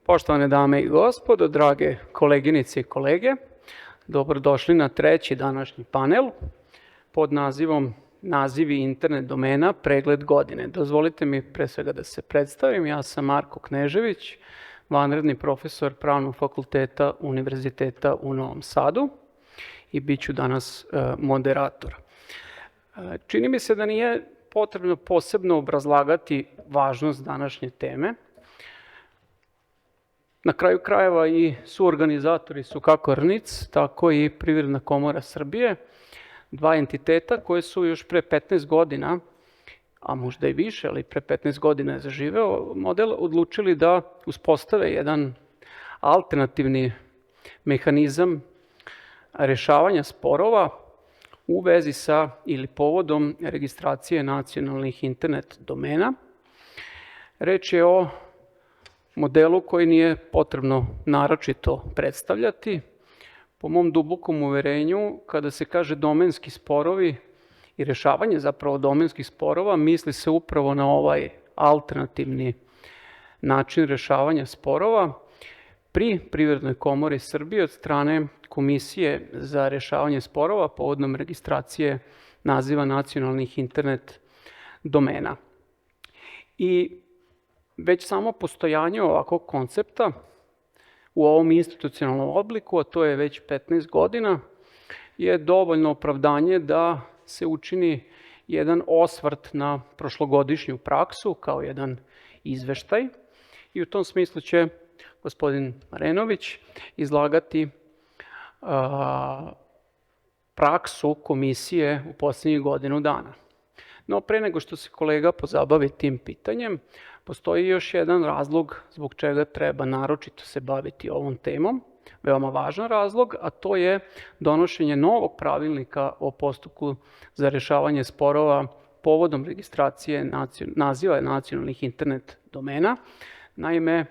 Poštovane dame i gospodo, drage koleginice i kolege, dobrodošli na treći današnji panel pod nazivom Nazivi internet domena, pregled godine. Dozvolite mi pre svega da se predstavim. Ja sam Marko Knežević, vanredni profesor Pravnog fakulteta Univerziteta u Novom Sadu i bit ću danas moderator. Čini mi se da nije potrebno posebno obrazlagati važnost današnje teme. Na kraju krajeva i suorganizatori su kako RNIC, tako i Privredna komora Srbije, dva entiteta koje su još pre 15 godina, a možda i više, ali pre 15 godina je zaživeo model, odlučili da uspostave jedan alternativni mehanizam rešavanja sporova u vezi sa ili povodom registracije nacionalnih internet domena. Reč je o modelu koji nije potrebno naročito predstavljati. Po mom dubokom uverenju, kada se kaže domenski sporovi i rešavanje zapravo domenskih sporova, misli se upravo na ovaj alternativni način rešavanja sporova pri Privrednoj komori Srbije od strane Komisije za rešavanje sporova povodom registracije naziva nacionalnih internet domena. I već samo postojanje ovakvog koncepta u ovom institucionalnom obliku, a to je već 15 godina, je dovoljno opravdanje da se učini jedan osvrt na prošlogodišnju praksu kao jedan izveštaj. I u tom smislu će gospodin Marenović izlagati praksu komisije u poslednjih godinu dana. No, pre nego što se kolega pozabavi tim pitanjem, postoji još jedan razlog zbog čega treba naročito se baviti ovom temom, veoma važan razlog, a to je donošenje novog pravilnika o postupku za rešavanje sporova povodom registracije naziva nacionalnih internet domena. Naime,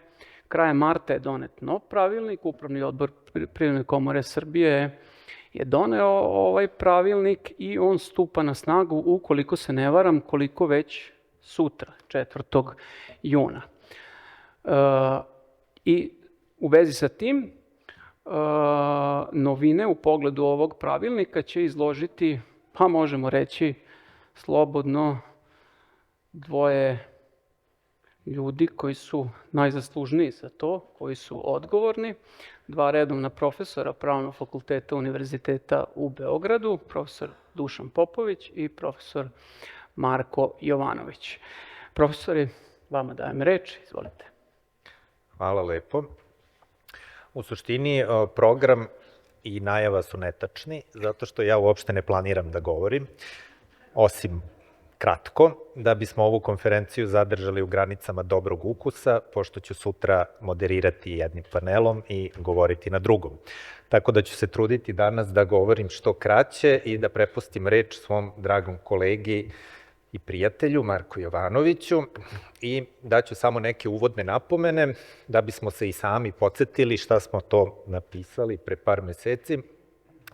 krajem marta je donet nov pravilnik, Upravni odbor Privredne komore Srbije je doneo ovaj pravilnik i on stupa na snagu, ukoliko se ne varam, koliko već sutra, 4. juna. I u vezi sa tim, novine u pogledu ovog pravilnika će izložiti, pa možemo reći slobodno, dvoje ljudi koji su najzaslužniji za to, koji su odgovorni, dva redovna profesora Pravnog fakulteta Univerziteta u Beogradu, profesor Dušan Popović i profesor Marko Jovanović. Profesori, vama dajem reč, izvolite. Hvala lepo. U suštini, program i najava su netačni, zato što ja uopšte ne planiram da govorim, osim kratko, da bismo ovu konferenciju zadržali u granicama dobrog ukusa, pošto ću sutra moderirati jednim panelom i govoriti na drugom. Tako da ću se truditi danas da govorim što kraće i da prepustim reč svom dragom kolegi i prijatelju Marku Jovanoviću i daću samo neke uvodne napomene da bismo se i sami podsjetili šta smo to napisali pre par meseci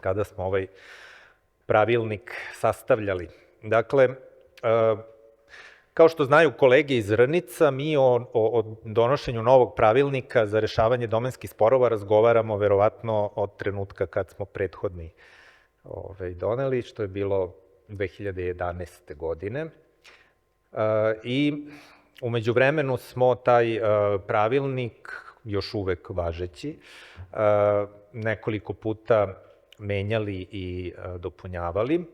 kada smo ovaj pravilnik sastavljali. Dakle, kao što znaju kolege iz RNIC-a, mi o donošenju novog pravilnika za rešavanje domenskih sporova razgovaramo verovatno od trenutka kad smo prethodni doneli, što je bilo 2011. godine. I umeđu vremenu smo taj pravilnik, još uvek važeći, nekoliko puta menjali i dopunjavali.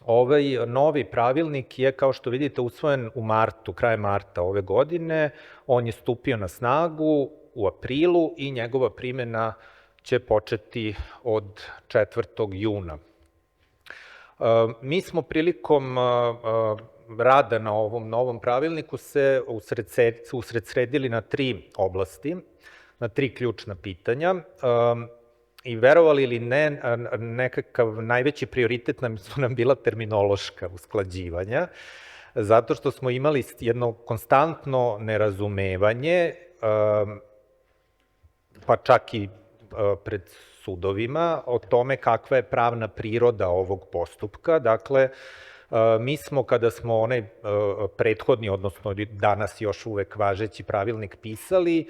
Ovaj novi pravilnik je, kao što vidite, usvojen u martu, krajem marta ove godine. On je stupio na snagu u aprilu i njegova primjena će početi od 4. juna. Mi smo prilikom rada na ovom novom pravilniku se usredsredili na 3 oblasti, na 3 ključna pitanja. I verovali ili ne, nekakav najveći prioritet su nam bila terminološka usklađivanja, zato što smo imali jedno konstantno nerazumevanje, pa čak i pred sudovima, o tome kakva je pravna priroda ovog postupka. Dakle, mi smo, kada smo onaj prethodni, odnosno danas još uvek važeći pravilnik pisali,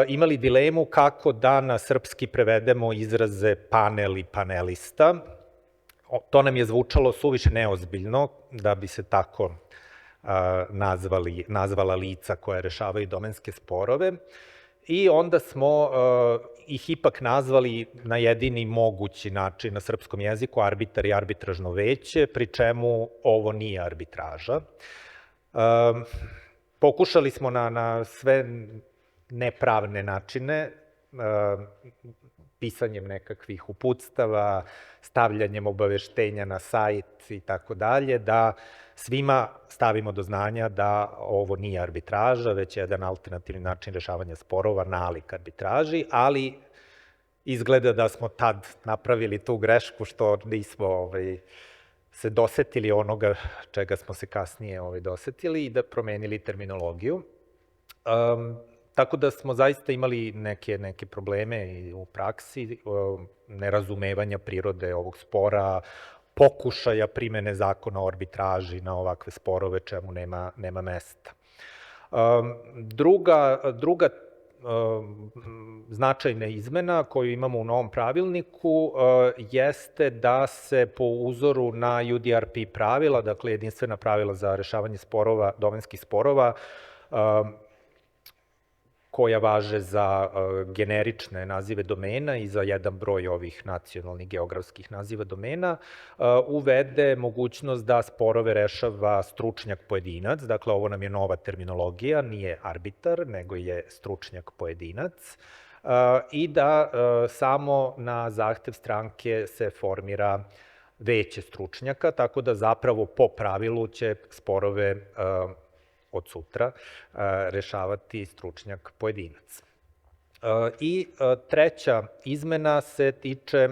imali dilemu kako da na srpski prevedemo izraze panel i panelista. To nam je zvučalo suviše neozbiljno da bi se tako nazvala lica koja rešavaju domenske sporove. I onda smo ih ipak nazvali na jedini mogući način na srpskom jeziku arbitar i arbitražno veće, pri čemu ovo nije arbitraža. Pokušali smo na sve nepravne načine, pisanjem nekakvih uputstava, stavljanjem obaveštenja na sajt i tako dalje, da svima stavimo do znanja da ovo nije arbitraža, već jedan alternativni način rešavanja sporova, nalik arbitraži, ali izgleda da smo tad napravili tu grešku što nismo se dosetili onoga čega smo se kasnije dosetili i da promenili terminologiju. Tako da smo zaista imali neke probleme i u praksi, nerazumevanja prirode ovog spora, pokušaja primene zakona o arbitraži na ovakve sporove, čemu nema mesta. Druga značajna izmena koju imamo u novom pravilniku jeste da se po uzoru na UDRP pravila, dakle jedinstvena pravila za rešavanje sporova, domenskih sporova, koja važe za generične nazive domena i za jedan broj ovih nacionalnih geografskih naziva domena, uvede mogućnost da sporove rešava stručnjak pojedinac, dakle ovo nam je nova terminologija, nije arbitar, nego je stručnjak pojedinac, i da samo na zahtev stranke se formira veće stručnjaka, tako da zapravo po pravilu će sporove od sutra rešavati stručnjak pojedinac. I treća izmena se tiče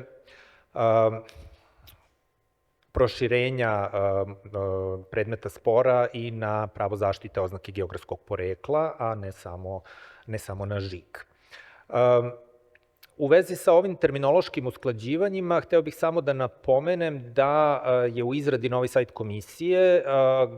proširenja predmeta spora i na pravo zaštite oznake geografskog porekla, a ne samo na žig. U vezi sa ovim terminološkim usklađivanjima, hteo bih samo da napomenem da je u izradi novi sajt komisije,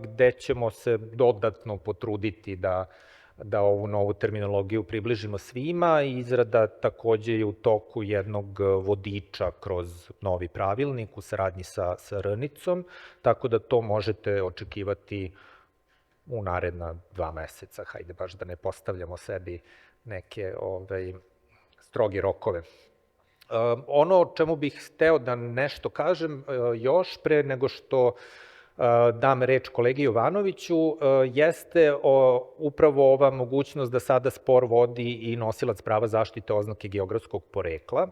gde ćemo se dodatno potruditi da ovu novu terminologiju približimo svima. Izrada takođe je u toku jednog vodiča kroz novi pravilnik u saradnji sa RN-icom, tako da to možete očekivati u naredna 2 meseca. Hajde baš da ne postavljamo sebi neke strogi rokove. Ono o čemu bih hteo da nešto kažem još pre nego što dam reč kolegi Jovanoviću, jeste upravo ova mogućnost da sada spor vodi i nosilac prava zaštite oznake geografskog porekla.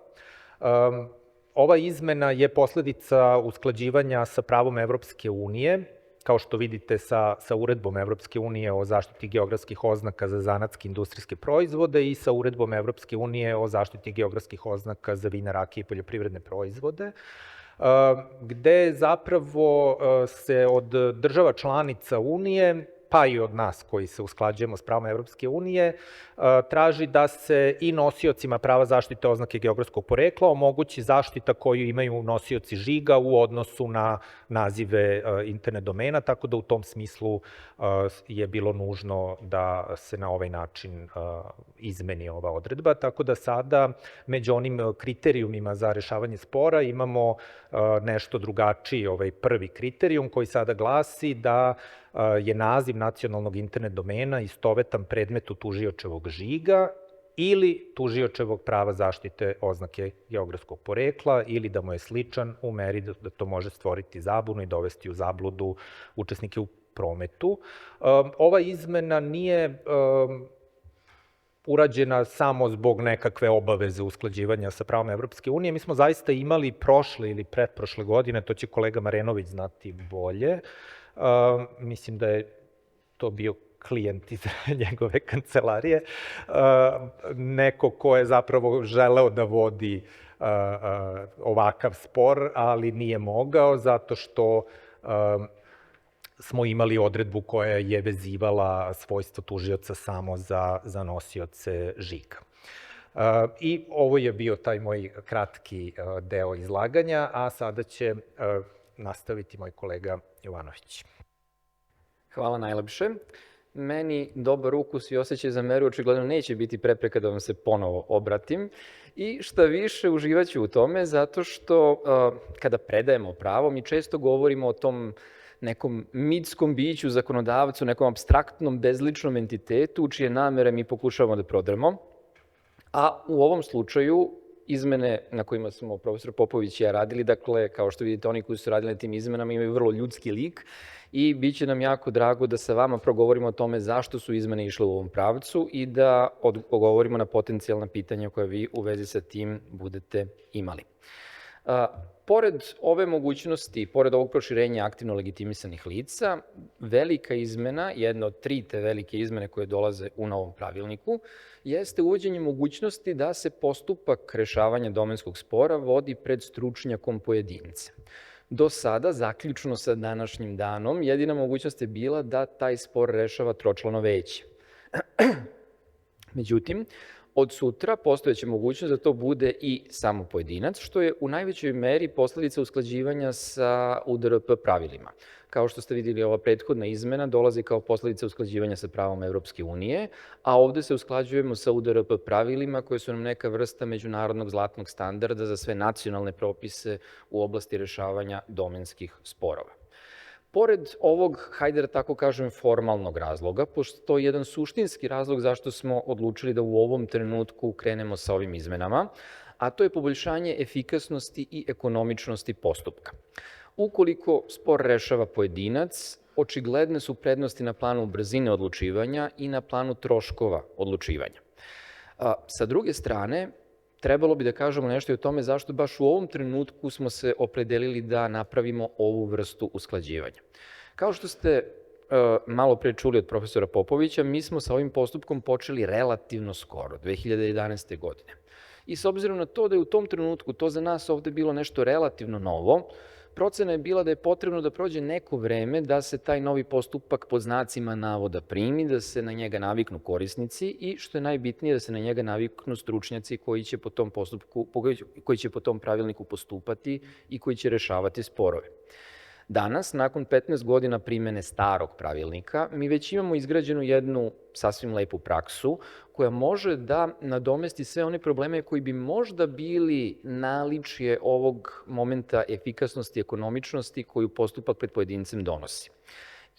Ova izmena je posledica usklađivanja sa pravom Evropske unije, kao što vidite sa uredbom Evropske unije o zaštiti geografskih oznaka za zanatske industrijske proizvode i sa uredbom Evropske unije o zaštiti geografskih oznaka za vina, rakije i poljoprivredne proizvode, gde zapravo se od država članica Unije, pa i od nas koji se usklađujemo s pravom Evropske unije, traži da se i nosiocima prava zaštite oznake geografskog porekla omogući zaštita koju imaju nosioci žiga u odnosu na nazive internet domena, tako da u tom smislu je bilo nužno da se na ovaj način izmeni ova odredba, tako da sada među onim kriterijumima za rešavanje spora imamo nešto drugačiji prvi kriterijum koji sada glasi da je naziv nacionalnog internet domena istovetan predmetu tužiočevog žiga ili tužiočevog prava zaštite oznake geografskog porekla ili da mu je sličan u meri da to može stvoriti zabunu i dovesti u zabludu učesnike u prometu. Ova izmena nije urađena samo zbog nekakve obaveze usklađivanja sa pravom Evropske unije. Mi smo zaista imali prošle ili pretprošle godine, to će kolega Marenović znati bolje, mislim da je to bio klijent iz njegove kancelarije, neko ko je zapravo želeo da vodi ovakav spor, ali nije mogao zato što smo imali odredbu koja je vezivala svojstvo tužioca samo za nosioce žiga. I ovo je bio taj moj kratki deo izlaganja, a sada će nastaviti moj kolega Jovanović. Hvala najlepše. meni dobar ukus i osjećaj za meru očigledno neće biti prepreka da vam se ponovo obratim i šta više uživaću u tome zato što kada predajemo pravo mi često govorimo o tom nekom mitskom biću, zakonodavcu, nekom apstraktnom, bezličnom entitetu čije namere mi pokušavamo da prodremo, a u ovom slučaju izmene na kojima smo profesor Popović i ja radili, dakle, kao što vidite, oni koji su radili na tim izmenama imaju vrlo ljudski lik i bit će nam jako drago da sa vama progovorimo o tome zašto su izmene išle u ovom pravcu i da odgovorimo na potencijalna pitanja koje vi u vezi sa tim budete imali. Pored ove mogućnosti, pored ovog proširenja aktivno legitimisanih lica, velika izmena, jedna od 3 te velike izmene koje dolaze u novom pravilniku, jeste uvođenje mogućnosti da se postupak rešavanja domenskog spora vodi pred stručnjakom pojedinca. Do sada, zaključno sa današnjim danom, jedina mogućnost je bila da taj spor rešava tročlano veće. Međutim, od sutra postojeća mogućnost da to bude i samo pojedinac, što je u najvećoj meri posledica usklađivanja sa UDRP pravilima. Kao što ste videli, ova prethodna izmena dolazi kao posledica usklađivanja sa pravom Evropske unije, a ovde se usklađujemo sa UDRP pravilima koje su nam neka vrsta međunarodnog zlatnog standarda za sve nacionalne propise u oblasti rešavanja domenskih sporova. Pored ovog, hajde da tako kažem, formalnog razloga, postoji jedan suštinski razlog zašto smo odlučili da u ovom trenutku krenemo sa ovim izmenama, a to je poboljšanje efikasnosti i ekonomičnosti postupka. Ukoliko spor rešava pojedinac, očigledne su prednosti na planu brzine odlučivanja i na planu troškova odlučivanja. Sa druge strane, trebalo bi da kažemo nešto i o tome zašto baš u ovom trenutku smo se opredelili da napravimo ovu vrstu usklađivanja. Kao što ste malo pre čuli od profesora Popovića, mi smo sa ovim postupkom počeli relativno skoro, 2011. godine. I s obzirom na to da je u tom trenutku to za nas ovde bilo nešto relativno novo, procena je bila da je potrebno da prođe neko vreme da se taj novi postupak pod znacima navoda primi, da se na njega naviknu korisnici i, što je najbitnije, da se na njega naviknu stručnjaci koji će po tom postupku, koji će po tom pravilniku postupati i koji će rešavati sporove. Danas, nakon 15 godina primene starog pravilnika, mi već imamo izgrađenu jednu sasvim lepu praksu koja može da nadomesti sve one probleme koji bi možda bili naličje ovog momenta efikasnosti i ekonomičnosti koju postupak pred pojedincem donosi.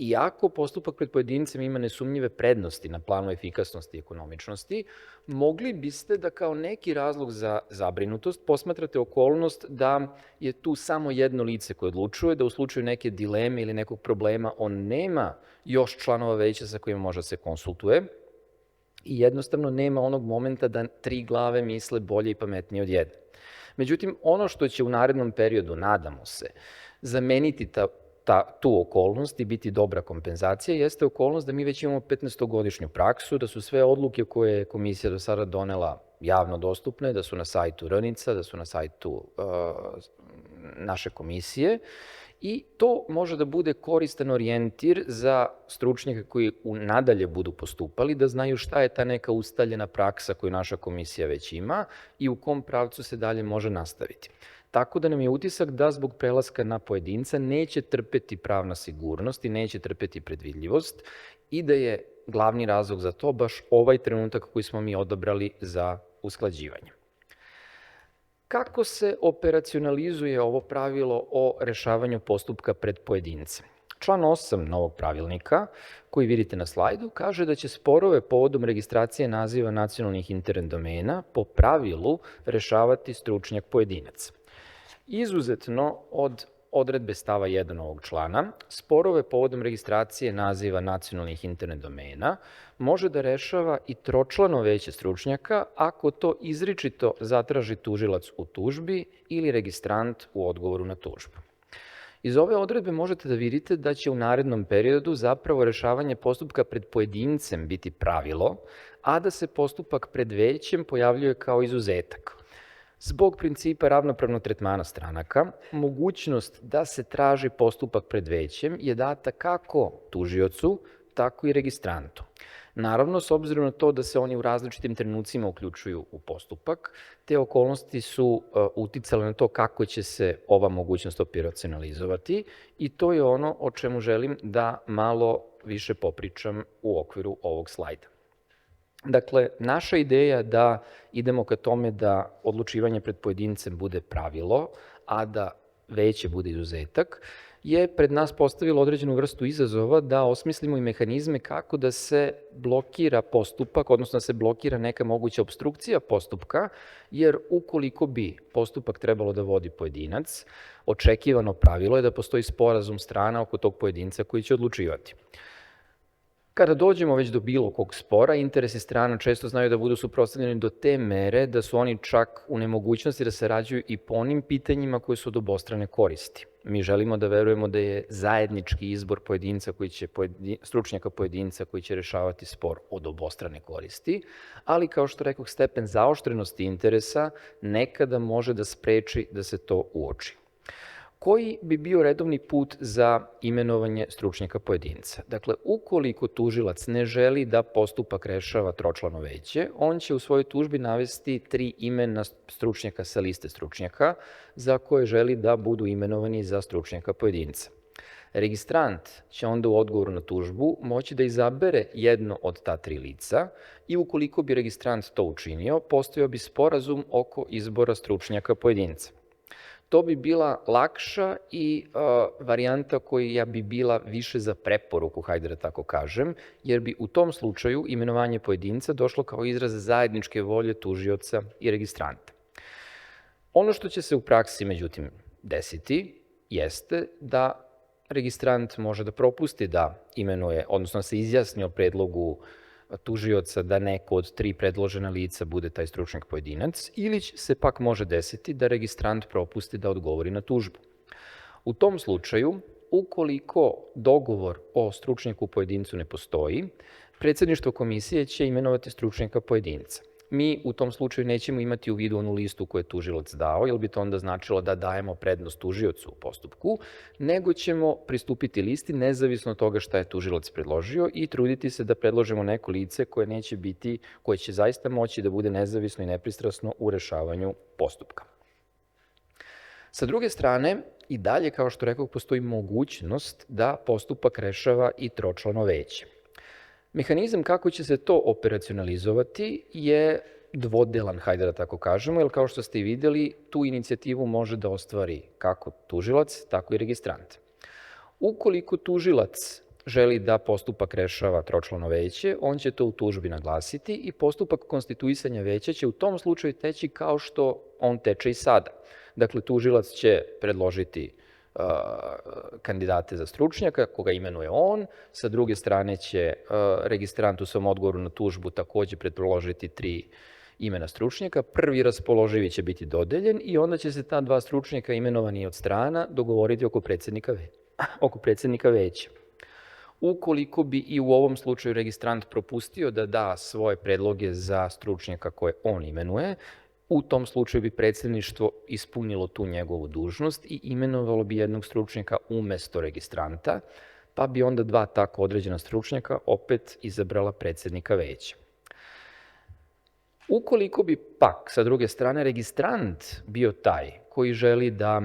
Iako postupak pred pojedincem ima nesumnjive prednosti na planu efikasnosti i ekonomičnosti, mogli biste da kao neki razlog za zabrinutost posmatrate okolnost da je tu samo jedno lice koje odlučuje, da u slučaju neke dileme ili nekog problema on nema još članova veća sa kojima može da se konsultuje i jednostavno nema onog momenta da 3 glave misle bolje i pametnije od jedne. Međutim, ono što će u narednom periodu, nadamo se, zameniti tu okolnost i biti dobra kompenzacija jeste okolnost da mi već imamo 15-godišnju praksu, da su sve odluke koje je komisija do sada donela javno dostupne, da su na sajtu RNIC-a, da su na sajtu naše komisije i to može da bude koristan orijentir za stručnjake koji nadalje budu postupali, da znaju šta je ta neka ustaljena praksa koju naša komisija već ima i u kom pravcu se dalje može nastaviti. Tako da nam je utisak da zbog prelaska na pojedinca neće trpeti pravna sigurnost i neće trpeti predvidljivost i da je glavni razlog za to baš ovaj trenutak koji smo mi odabrali za usklađivanje. Kako se operacionalizuje ovo pravilo o rešavanju postupka pred pojedincem? Član 8 novog pravilnika, koji vidite na slajdu, kaže da će sporove povodom registracije naziva nacionalnih internet domena po pravilu rešavati stručnjak pojedinac. Izuzetno od odredbe stava 1 ovog člana, sporove povodom registracije naziva nacionalnih internet domena može da rešava i tročlano veće stručnjaka ako to izričito zatraži tužilac u tužbi ili registrant u odgovoru na tužbu. Iz ove odredbe možete da vidite da će u narednom periodu zapravo rešavanje postupka pred pojedincem biti pravilo, a da se postupak pred većem pojavljuje kao izuzetak. Zbog principa ravnopravnog tretmana stranaka, mogućnost da se traži postupak pred većem je data kako tužiocu, tako i registrantu. Naravno, s obzirom na to da se oni u različitim trenucima uključuju u postupak, te okolnosti su uticale na to kako će se ova mogućnost operacionalizovati i to je ono o čemu želim da malo više popričam u okviru ovog slajda. Dakle, naša ideja da idemo ka tome da odlučivanje pred pojedincem bude pravilo, a da veće bude izuzetak, je pred nas postavilo određenu vrstu izazova da osmislimo i mehanizme kako da se blokira postupak, odnosno da se blokira neka moguća obstrukcija postupka, jer ukoliko bi postupak trebalo da vodi pojedinac, očekivano pravilo je da postoji sporazum strana oko tog pojedinca koji će odlučivati. Kada dođemo već do bilo kog spora, interesi strana često znaju da budu suprotstavljeni do te mere da su oni čak u nemogućnosti da sarađuju i po onim pitanjima koje su od obostrane koristi. Mi želimo da verujemo da je zajednički izbor pojedinca stručnjaka pojedinca koji će rešavati spor od obostrane koristi, ali kao što rekoh, stepen zaoštrenosti interesa nekada može da spreči da se to uoči. Koji bi bio redovni put za imenovanje stručnjaka pojedinca? Dakle, ukoliko tužilac ne želi da postupak rešava tročlano veće, on će u svojoj tužbi navesti 3 imena stručnjaka sa liste stručnjaka za koje želi da budu imenovani za stručnjaka pojedinca. Registrant će onda u odgovoru na tužbu moći da izabere jedno od ta 3 lica i ukoliko bi registrant to učinio, postojao bi sporazum oko izbora stručnjaka pojedinca. To bi bila lakša i varijanta koja bi bila više za preporuku, hajde da tako kažem, jer bi u tom slučaju imenovanje pojedinca došlo kao izraz zajedničke volje tužioca i registranta. Ono što će se u praksi, međutim, desiti jeste da registrant može da propusti da imenuje, odnosno se izjasni o predlogu tužioca da neko od 3 predložena lica bude taj stručnjak pojedinac, ili se pak može desiti da registrant propusti da odgovori na tužbu. U tom slučaju, ukoliko dogovor o stručnjaku pojedincu ne postoji, predsedništvo komisije će imenovati stručnjaka pojedinca. Mi u tom slučaju nećemo imati u vidu onu listu koju je tužilac dao, jer bi to onda značilo da dajemo prednost tužiocu u postupku, nego ćemo pristupiti listi nezavisno od toga šta je tužilac predložio i truditi se da predložimo neko lice koje će zaista moći da bude nezavisno i nepristrasno u rešavanju postupka. Sa druge strane, i dalje, kao što rekao, postoji mogućnost da postupak rešava i tročlano veće. Mehanizam kako će se to operacionalizovati je dvodelan, hajde da tako kažemo, jer kao što ste i videli, tu inicijativu može da ostvari kako tužilac, tako i registrant. Ukoliko tužilac želi da postupak rešava tročlano veće, on će to u tužbi naglasiti i postupak konstituisanja veća će u tom slučaju teći kao što on teče i sada. Dakle, tužilac će predložiti kandidate za stručnjaka, koga imenuje on, sa druge strane će registrant u svom odgovoru na tužbu takođe predložiti 3 imena stručnjaka, prvi raspoloživi će biti dodeljen i onda će se ta 2 stručnjaka imenovani od strana dogovoriti oko predsednika veća. Ukoliko bi i u ovom slučaju registrant propustio da da svoje predloge za stručnjaka koje on imenuje, u tom slučaju bi predsedništvo ispunilo tu njegovu dužnost i imenovalo bi jednog stručnjaka umesto registranta, pa bi onda 2 tako određena stručnjaka opet izabrala predsednika veća. Ukoliko bi pak, sa druge strane, registrant bio taj koji želi da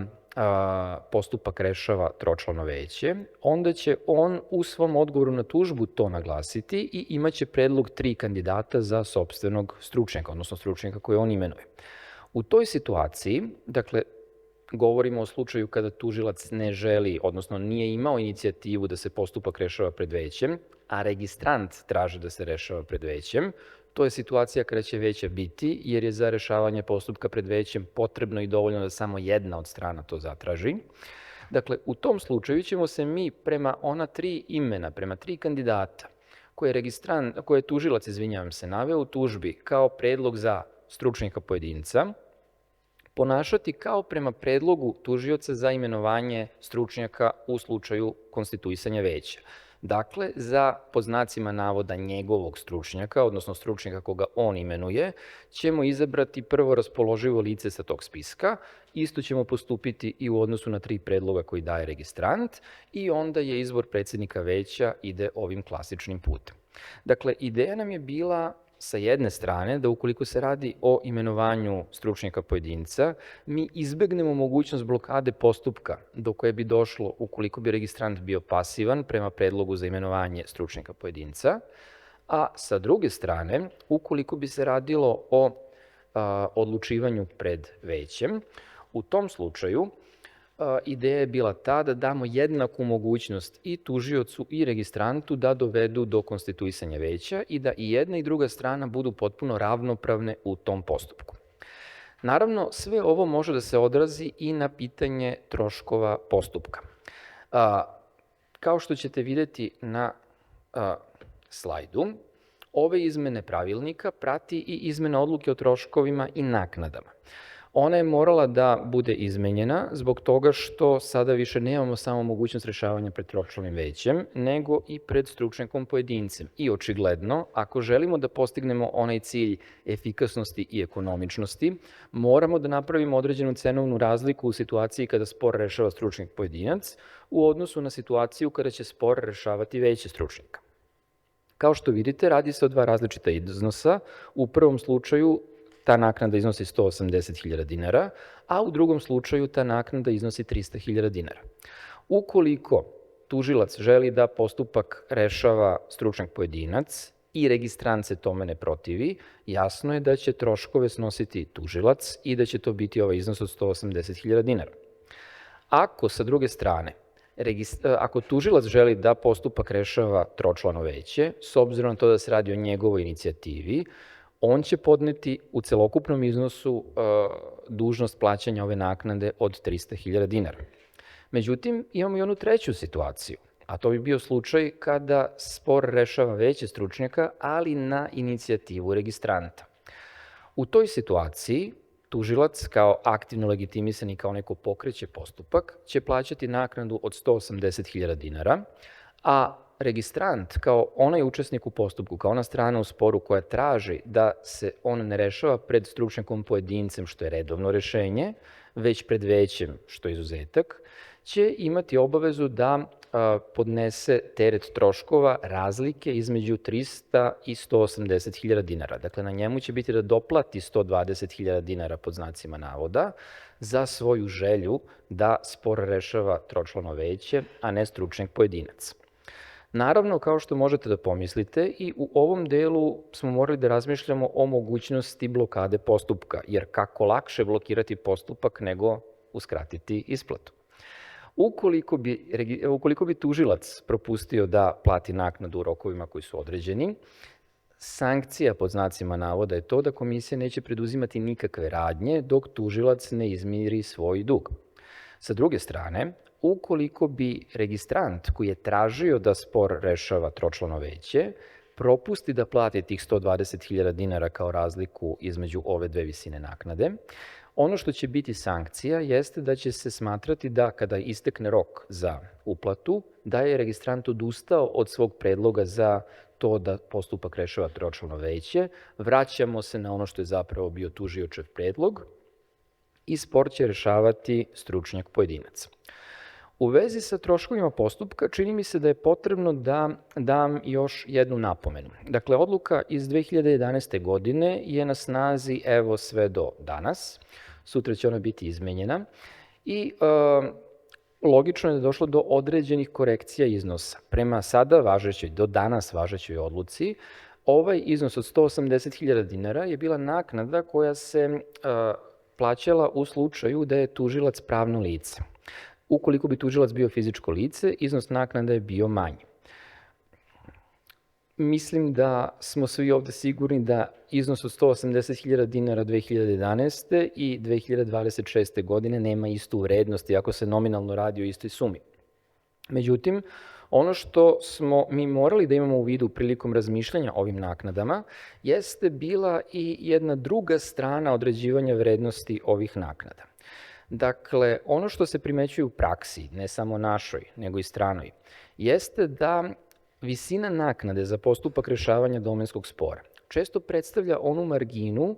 postupak rešava tročlano veće, onda će on u svom odgovoru na tužbu to naglasiti i imaće predlog 3 kandidata za sopstvenog stručnjaka, odnosno stručnjaka koje on imenuje. U toj situaciji, dakle, govorimo o slučaju kada tužilac ne želi, odnosno nije imao inicijativu da se postupak rešava pred većem, a registrant traži da se rešava pred većem, to je situacija kada će veća biti, jer je za rešavanje postupka pred većem potrebno i dovoljno da samo jedna od strana to zatraži. Dakle, u tom slučaju ćemo se mi prema ona 3 imena, prema 3 kandidata, koje je tužilac, naveo u tužbi kao predlog za stručnjaka pojedinca, ponašati kao prema predlogu tužioca za imenovanje stručnjaka u slučaju konstituisanja veća. Dakle, za pod znacima navoda njegovog stručnjaka, odnosno stručnjaka koga on imenuje, ćemo izabrati prvo raspoloživo lice sa tog spiska. Isto ćemo postupiti i u odnosu na 3 predloga koji daje registrant i onda je izbor predsjednika veća ide ovim klasičnim putem. Dakle, ideja nam je bila sa jedne strane da ukoliko se radi o imenovanju stručnjaka pojedinca, mi izbegnemo mogućnost blokade postupka do koje bi došlo ukoliko bi registrant bio pasivan prema predlogu za imenovanje stručnjaka pojedinca, a sa druge strane, ukoliko bi se radilo o odlučivanju pred većem, u tom slučaju ideja je bila ta da damo jednaku mogućnost i tužiocu i registrantu da dovedu do konstituisanja veća i da i jedna i druga strana budu potpuno ravnopravne u tom postupku. Naravno, sve ovo može da se odrazi i na pitanje troškova postupka. Kao što ćete vidjeti na slajdu, ove izmene pravilnika prati i izmena odluke o troškovima i naknadama. Ona je morala da bude izmenjena zbog toga što sada više nemamo samo mogućnost rešavanja pred tročlanim većem, nego i pred stručnjakom pojedincem. I očigledno, ako želimo da postignemo onaj cilj efikasnosti i ekonomičnosti, moramo da napravimo određenu cenovnu razliku u situaciji kada spor rešava stručnjak pojedinac u odnosu na situaciju kada će spor rešavati veće stručnjaka. Kao što vidite, radi se o 2 različita iznosa. U prvom slučaju ta naknada iznosi 180.000 dinara, a u drugom slučaju ta naknada iznosi 300.000 dinara. Ukoliko tužilac želi da postupak rešava stručnjak pojedinac i registrant se tome ne protivi, jasno je da će troškove snositi tužilac i da će to biti ovaj iznos od 180.000 dinara. Ako sa druge strane, ako tužilac želi da postupak rešava tročlano veće, s obzirom na to da se radi o njegovoj inicijativi, on će podneti u celokupnom iznosu dužnost plaćanja ove naknade od 300.000 dinara. Međutim, imamo i onu treću situaciju, a to bi bio slučaj kada spor rešava veće stručnjaka, ali na inicijativu registranta. U toj situaciji, tužilac kao aktivno legitimisan i kao neko pokreće postupak će plaćati naknadu od 180.000 dinara, a registrant kao onaj učesnik u postupku, kao ona strana u sporu koja traži da se on ne rešava pred stručnjakom pojedincem, što je redovno rešenje, već pred većem, što je izuzetak, će imati obavezu da podnese teret troškova razlike između 300 i 180.000 dinara. Dakle, na njemu će biti da doplati 120.000 dinara pod znacima navoda za svoju želju da spor rešava tročlano veće, a ne stručnjak pojedinac. Naravno, kao što možete da pomislite, i u ovom delu smo morali da razmišljamo o mogućnosti blokade postupka, jer kako lakše blokirati postupak nego uskratiti isplatu. Ukoliko bi tužilac propustio da plati naknadu u rokovima koji su određeni, sankcija pod znacima navoda je to da komisija neće preduzimati nikakve radnje dok tužilac ne izmiri svoj dug. Sa druge strane, ukoliko bi registrant koji je tražio da spor rešava tročlano veće, propusti da plati tih 120.000 dinara kao razliku između ove dve visine naknade, ono što će biti sankcija jeste da će se smatrati da kada istekne rok za uplatu, da je registrant odustao od svog predloga za to da postupak rešava tročlano veće, vraćamo se na ono što je zapravo bio tužiočev predlog i spor će rešavati stručnjak pojedinac. U vezi sa troškovima postupka čini mi se da je potrebno da dam još jednu napomenu. Dakle, odluka iz 2011. godine je na snazi evo sve do danas. Sutra će ona biti izmenjena i logično je da je došlo do određenih korekcija iznosa. Prema sada važećoj, do danas važećoj odluci, ovaj iznos od 180.000 dinara je bila naknada koja se plaćala u slučaju da je tužilac pravno lice. Ukoliko bi tužilac bio fizičko lice, iznos naknada je bio manji. Mislim da smo svi ovde sigurni da iznos od 180.000 dinara 2011. i 2026. godine nema istu vrednost, iako se nominalno radi o istoj sumi. Međutim, ono što smo mi morali da imamo u vidu prilikom razmišljanja ovim naknadama jeste bila i jedna druga strana određivanja vrednosti ovih naknada. Dakle, ono što se primećuje u praksi, ne samo našoj, nego i stranoj, jeste da visina naknade za postupak rešavanja domenskog spora često predstavlja onu marginu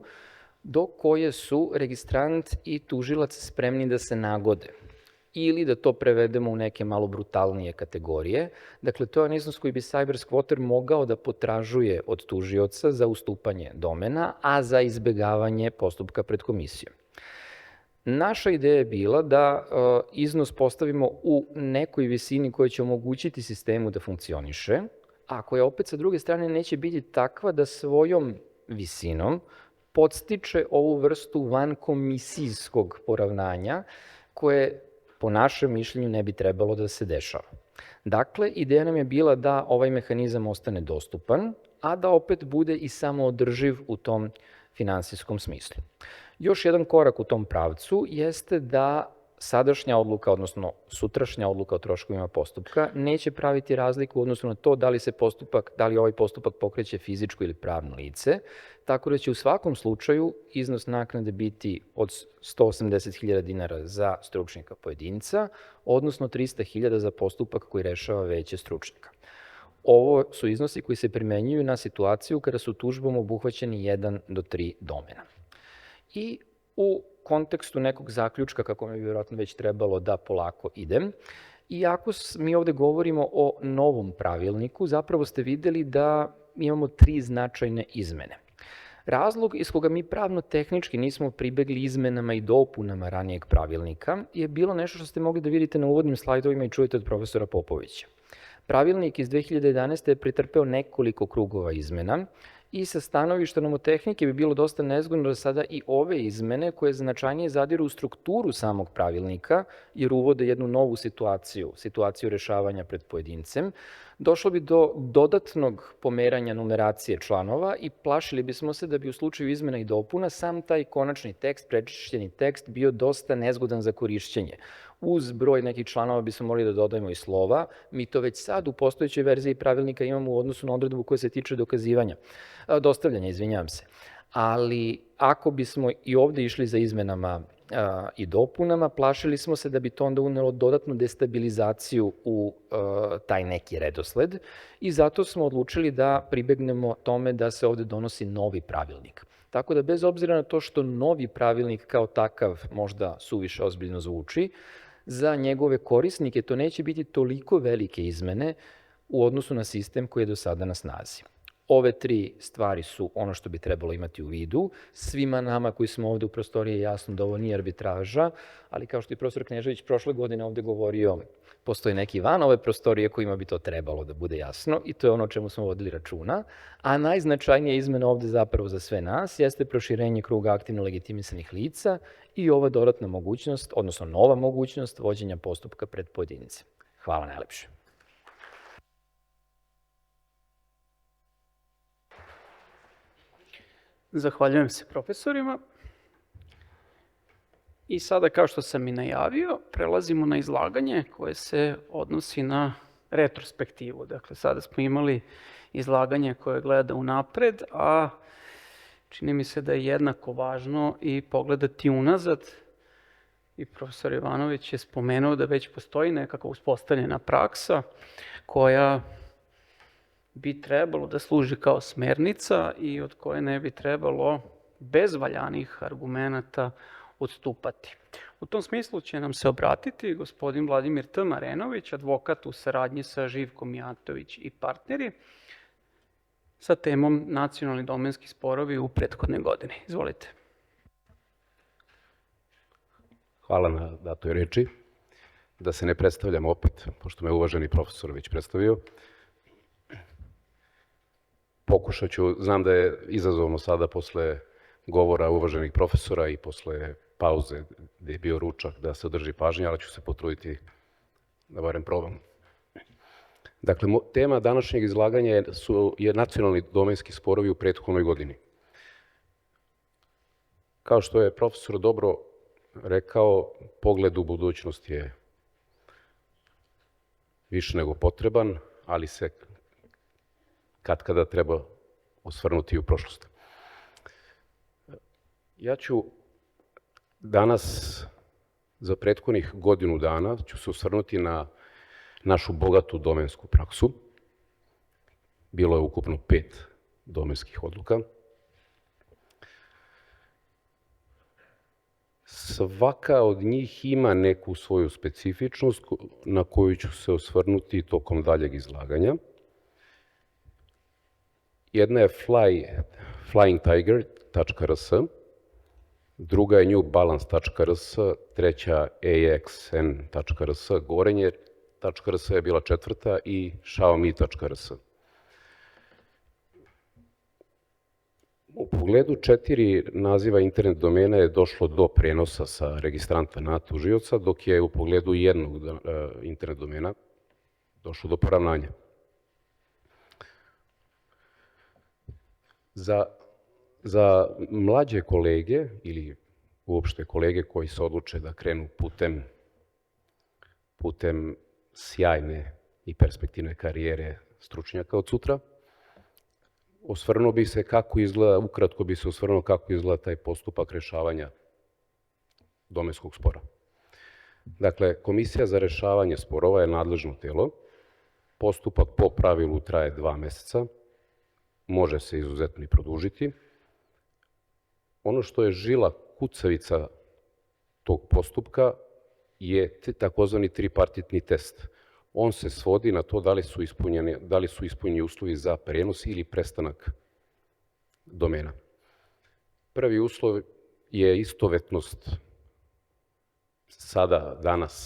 do koje su registrant i tužilac spremni da se nagode. Ili da to prevedemo u neke malo brutalnije kategorije. Dakle, to je onaj iznos koji bi cybersquatter mogao da potražuje od tužioca za ustupanje domena, a za izbegavanje postupka pred komisijom. Naša ideja je bila da iznos postavimo u nekoj visini koja će omogućiti sistemu da funkcioniše, a koja opet sa druge strane neće biti takva da svojom visinom podstiče ovu vrstu vankomisijskog poravnanja koje po našem mišljenju ne bi trebalo da se dešava. Dakle, ideja nam je bila da ovaj mehanizam ostane dostupan, a da opet bude i samoodrživ u tom finansijskom smislu. Još jedan korak u tom pravcu jeste da sadašnja odluka, odnosno sutrašnja odluka o troškovima postupka, neće praviti razliku u odnosu na to da li ovaj postupak pokreće fizičko ili pravno lice, tako da će u svakom slučaju iznos naknade biti od 180.000 dinara za stručnjaka pojedinca, odnosno 300.000 za postupak koji rešava veće stručnjaka. Ovo su iznosi koji se primenjuju na situaciju kada su tužbom obuhvaćeni 1 do 3 domena. I u kontekstu nekog zaključka, kako mi vjerojatno već trebalo da polako idem, iako mi ovde govorimo o novom pravilniku, zapravo ste videli da imamo 3 značajne izmene. Razlog iz koga mi pravno-tehnički nismo pribegli izmenama i dopunama ranijeg pravilnika je bilo nešto što ste mogli da vidite na uvodnim slajdovima i čujete od profesora Popovića. Pravilnik iz 2011. je pretrpeo nekoliko krugova izmena i sa stanovišta nomotehnike bi bilo dosta nezgodno da sada i ove izmene, koje značajnije zadiru u strukturu samog pravilnika, jer uvode jednu novu situaciju rešavanja pred pojedincem, došlo bi do dodatnog pomeranja numeracije članova i plašili bismo se da bi u slučaju izmena i dopuna sam taj konačni tekst, prečišćeni tekst, bio dosta nezgodan za korišćenje. Uz broj nekih članova bismo morali da dodajemo i slova. Mi to već sad u postojećoj verziji pravilnika imamo u odnosu na odredbu koja se tiče dostavljanja, izvinjavam se. Ali ako bismo i ovde išli za izmenama i dopunama, plašili smo se da bi to onda unelo dodatnu destabilizaciju u taj neki redosled i zato smo odlučili da pribegnemo tome da se ovde donosi novi pravilnik. Tako da bez obzira na to što novi pravilnik kao takav možda suviše ozbiljno zvuči, za njegove korisnike to neće biti toliko velike izmene u odnosu na sistem koji je do sada na snazi. Ove 3 stvari su ono što bi trebalo imati u vidu. Svima nama koji smo ovde u prostoriji je jasno da ovo nije arbitraža, ali kao što je profesor Knežević prošle godine ovde govorio, postoji neki van ove prostorije kojima bi to trebalo da bude jasno i to je ono o čemu smo vodili računa. A najznačajnija izmena ovde zapravo za sve nas jeste proširenje kruga aktivno legitimisanih lica i ova dodatna mogućnost, odnosno nova mogućnost vođenja postupka pred pojedincem. Hvala najlepše. Zahvaljujem se profesorima. I sada, kao što sam i najavio, prelazimo na izlaganje koje se odnosi na retrospektivu. Dakle, sada smo imali izlaganje koje gleda unapred, a čini mi se da je jednako važno i pogledati unazad. I profesor Jovanović je spomenuo da već postoji nekakva uspostavljena praksa koja bi trebalo da služi kao smernica i od koje ne bi trebalo bez valjanih argumenata odstupati. U tom smislu će nam se obratiti gospodin Vladimir T. Marenović, advokat u saradnji sa Živkom Mijatović i partneri, sa temom nacionalni domenski sporovi u prethodnoj godini. Izvolite. Hvala na datoj reči. Da se ne predstavljam opet, pošto me uvaženi profesor već predstavio. Pokušat ću, znam da je izazovno sada posle govora uvaženih profesora i posle pauze gde je bio ručak da se održi pažnja, ali ću se potruditi da barem probam. Dakle, tema današnjeg izlaganja je nacionalni domenski sporovi u prethodnoj godini. Kao što je profesor dobro rekao, pogled u budućnost je više nego potreban, ali se kada treba osvrnuti u prošlost. Ja ću danas, za prethodnih godinu dana, ću se osvrnuti na našu bogatu domensku praksu Bilo je ukupno 5 domenskih odluka. Svaka od njih ima neku svoju specifičnost na koju ću se osvrnuti tokom daljeg izlaganja. Jedna je flyingtiger.rs, druga je newbalance.rs, treća axn.rs, gorenje.rs je bila četvrta i xiaomi.rs. U pogledu 4 naziva internet domena je došlo do prenosa sa registranta na tužioca, dok je u pogledu jednog internet domena došlo do poravnanja. Za mlađe kolege ili uopšte kolege koji se odluče da krenu putem sjajne i perspektivne karijere stručnjaka od sutra, osvrnuo bi se kako izgleda, ukratko bi se osvrnuo kako izgleda taj postupak rešavanja domenskog spora. Dakle, Komisija za rešavanje sporova je nadležno telo. Postupak po pravilu traje 2 meseca, može se izuzetno i produžiti. Ono što je žila kucavica tog postupka je takozvani tripartitni test. On se svodi na to da li su ispunjeni uslovi za prenos ili prestanak domena. Prvi uslov je istovetnost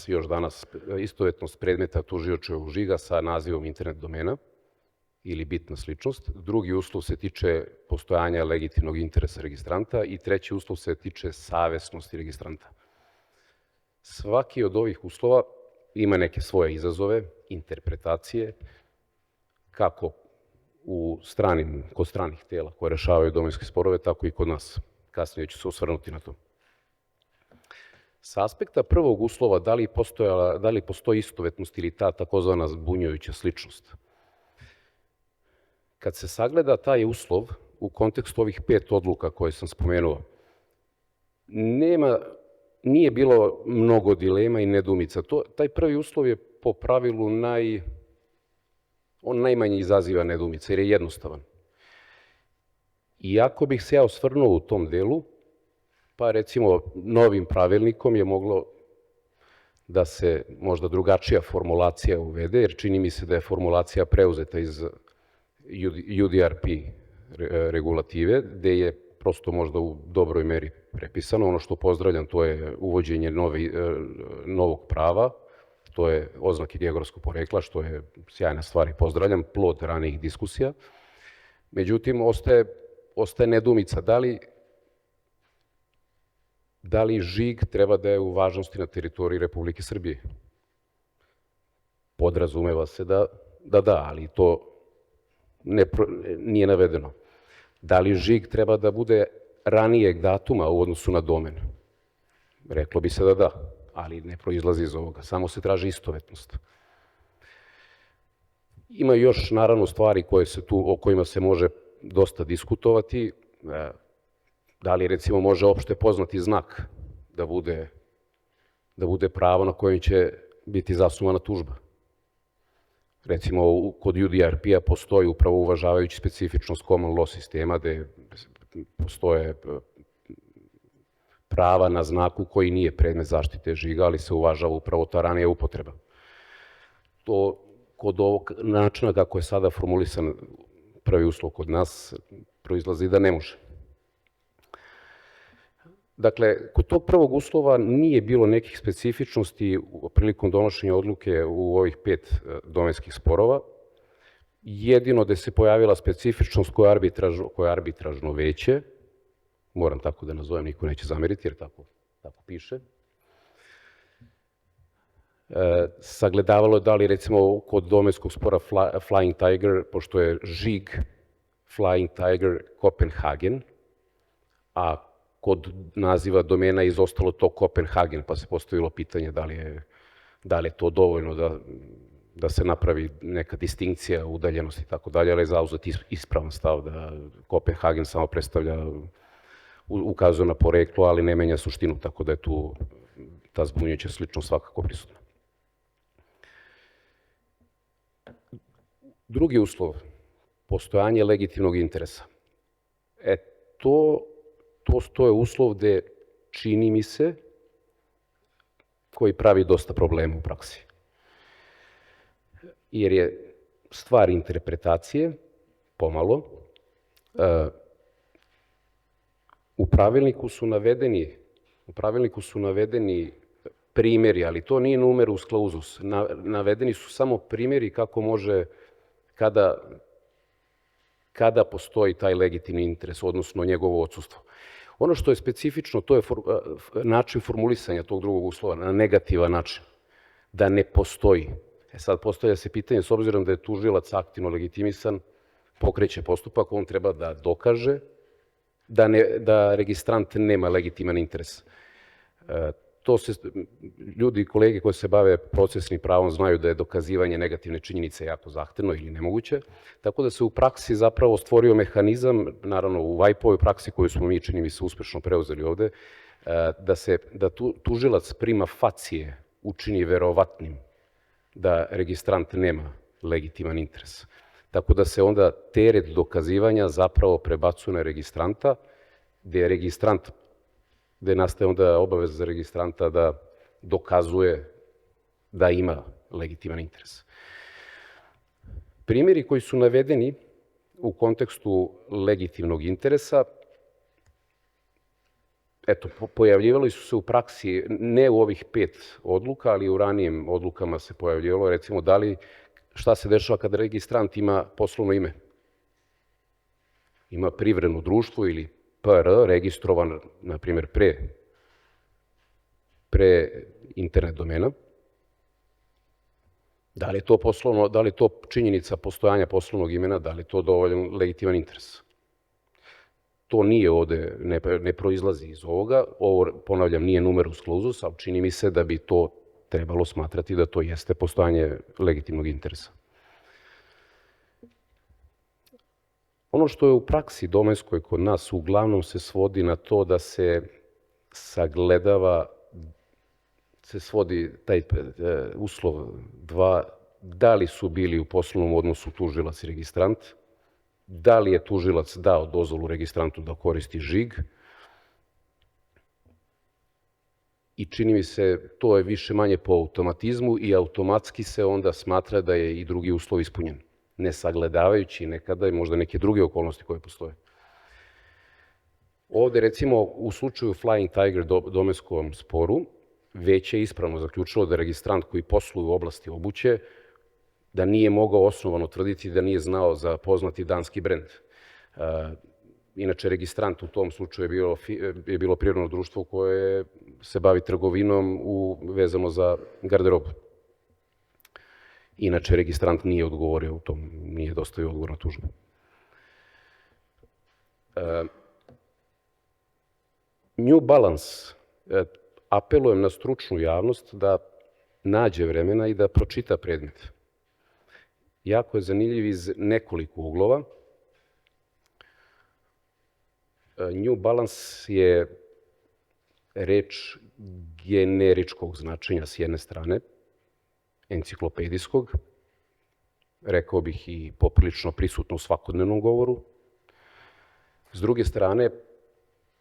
još danas, istovetnost predmeta tužiočevog žiga sa nazivom internet domena ili bitna sličnost. Drugi uslov se tiče postojanja legitimnog interesa registranta i treći uslov se tiče savesnosti registranta. Svaki od ovih uslova ima neke svoje izazove, interpretacije, kako kod stranih tela koje rešavaju domenske sporove, tako i kod nas. Kasnije ću se osvrnuti na to. Sa aspekta prvog uslova, da li postoji istovetnost ili ta takozvana zbunjujuća sličnost. Kad se sagleda taj uslov u kontekstu ovih 5 odluka koje sam spomenuo, nije bilo mnogo dilema i nedoumica. Taj prvi uslov je po pravilu on najmanje izaziva nedoumice jer je jednostavan. Iako bih se ja osvrnuo u tom delu, pa recimo novim pravilnikom je moglo da se možda drugačija formulacija uvede, jer čini mi se da je formulacija preuzeta iz UDRP regulative, gde je prosto možda u dobroj meri prepisano. Ono što pozdravljam, to je uvođenje novog prava, to je oznake geografskog porekla, što je sjajna stvar i pozdravljam, plod ranijih diskusija. Međutim, ostaje nedoumica da li žig treba da je u važnosti na teritoriji Republike Srbije. Podrazumeva se da, ali to nije navedeno. Da li žig treba da bude ranijeg datuma u odnosu na domen? Reklo bi se da, ali ne proizlazi iz ovoga, samo se traži istovetnost. Ima još, naravno, stvari o kojima se može dosta diskutovati. Da li, recimo, može opšte poznati znak da bude pravo na kojem će biti zasnovana tužba. Recimo, kod UDRP-a postoji, upravo uvažavajući specifičnost common law sistema, gde postoje prava na znaku koji nije predmet zaštite žiga, ali se uvažava upravo ta ranija upotreba. To kod ovog načina kako je sada formulisan prvi uslov kod nas proizlazi da ne može. Dakle, kod tog prvog uslova nije bilo nekih specifičnosti prilikom donošenja odluke u ovih 5 domenskih sporova. Jedino da se pojavila specifičnost koja je arbitražno veće, moram tako da nazovem, niko neće zameriti jer tako piše. Sagledavalo je da li, recimo, kod domenskog spora Flying Tiger, pošto je žig Flying Tiger Copenhagen, a kod naziva domena izostalo to Kopenhagen, pa se postavilo pitanje da li je to dovoljno da se napravi neka distinkcija, udaljenost i tako dalje, ali je zauzet ispravan stav da Kopenhagen samo ukazuje na poreklo, ali ne menja suštinu, tako da je tu ta zbunjujuća sličnost svakako prisutna. Drugi uslov, postojanje legitimnog interesa. To je uslov gde, čini mi se, koji pravi dosta problema u praksi. Jer je stvar interpretacije, pomalo, u pravilniku su navedeni primjeri, ali to nije numerus clausus. Navedeni su samo primjeri kako može, kada postoji taj legitimni interes, odnosno njegovo odsustvo. Ono što je specifično, to je način formulisanja tog drugog uslova, na negativan način, da ne postoji. Sad postavlja se pitanje, s obzirom da je tužilac aktivno legitimisan, pokreće postupak, on treba da dokaže da registrant nema legitiman interes. Ljudi i kolege koji se bave procesnim pravom znaju da je dokazivanje negativne činjenice jako zahtevno ili nemoguće, tako da se u praksi zapravo stvorio mehanizam, naravno u VAJP-ovoj praksi koju smo mi, čini mi se, uspešno preuzeli ovde, da tužilac prima facie učini verovatnim da registrant nema legitiman interes. Tako da se onda teret dokazivanja zapravo prebacuje na registranta, gde nastaje onda obaveza za registranta da dokazuje da ima legitiman interes. Primjeri koji su navedeni u kontekstu legitimnog interesa, pojavljivali su se u praksi, ne u ovih 5 odluka, ali u ranijim odlukama se pojavljivalo, recimo, šta se dešava kada registrant ima poslovno ime. Ima privredno društvo ili PR, registrovan, na primjer, pre internet domena. Da li je to činjenica postojanja poslovnog imena, da li je to dovoljan legitiman interes? To nije ovde, ne proizlazi iz ovoga. Ovo, ponavljam, nije numerus clausus, ali čini mi se da bi to trebalo smatrati da to jeste postojanje legitimnog interesa. Ono što je u praksi domenskoj kod nas uglavnom se svodi na to da se svodi taj uslov 2, da li su bili u poslovnom odnosu tužilac i registrant, da li je tužilac dao dozvolu registrantu da koristi žig, i čini mi se to je više manje po automatizmu i automatski se onda smatra da je i drugi uslov ispunjen, ne sagledavajući nekada i možda neke druge okolnosti koje postoje. Ovde, recimo, u slučaju Flying Tiger domenskom sporu, veće je ispravno zaključilo da registrant koji posluje u oblasti obuće, da nije mogao osnovano tvrditi da nije znao za poznati danski brend. Inače, registrant u tom slučaju je bilo privredno društvo koje se bavi trgovinom vezano za garderobu. Inače, registrant nije odgovorio u tom, nije dostavio odgovor na tužbu. New Balance. Apelujem na stručnu javnost da nađe vremena i da pročita predmet. Jako je zanimljiv iz nekoliko uglova. New Balance je reč generičkog značenja s jedne strane, enciklopedijskog, rekao bih i poprilično prisutno u svakodnevnom govoru. S druge strane,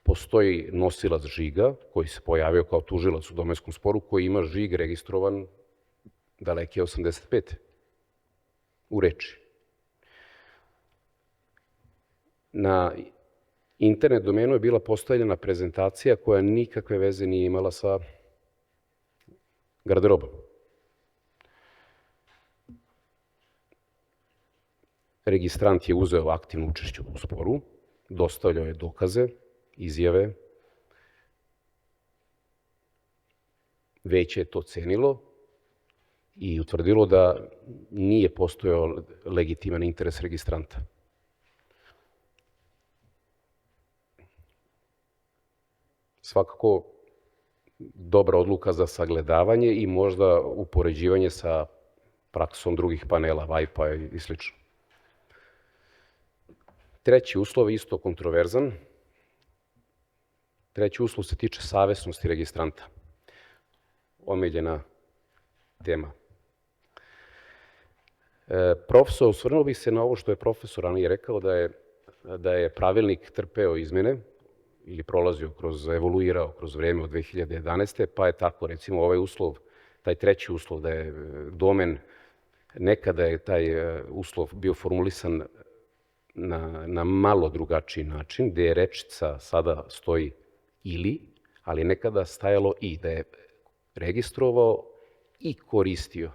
postoji nosilac žiga koji se pojavio kao tužilac u domenskom sporu koji ima žig registrovan daleke 85. u reči. Na internet domenu je bila postavljena prezentacija koja nikakve veze nije imala sa garderobom. Registrant je uzeo aktivno učešće u sporu, dostavljao je dokaze, izjave, veće je to cenilo i utvrdilo da nije postojao legitiman interes registranta. Svakako dobra odluka za sagledavanje i možda upoređivanje sa praksom drugih panela, VAJP-a i sl. Treći uslov je isto kontroverzan. Treći uslov se tiče savesnosti registranta. Omiljena tema. Profesor, osvrnuo bih se na ovo što je profesor ranije rekao, da je pravilnik trpeo izmene ili prolazio evoluirao kroz vreme od 2011. Pa je tako, recimo, ovaj uslov, taj treći uslov da je domen, nekada je taj uslov bio formulisan na malo drugačiji način, gde je rečica sada stoji ili, ali nekada stajalo i, da je registrovao i koristio.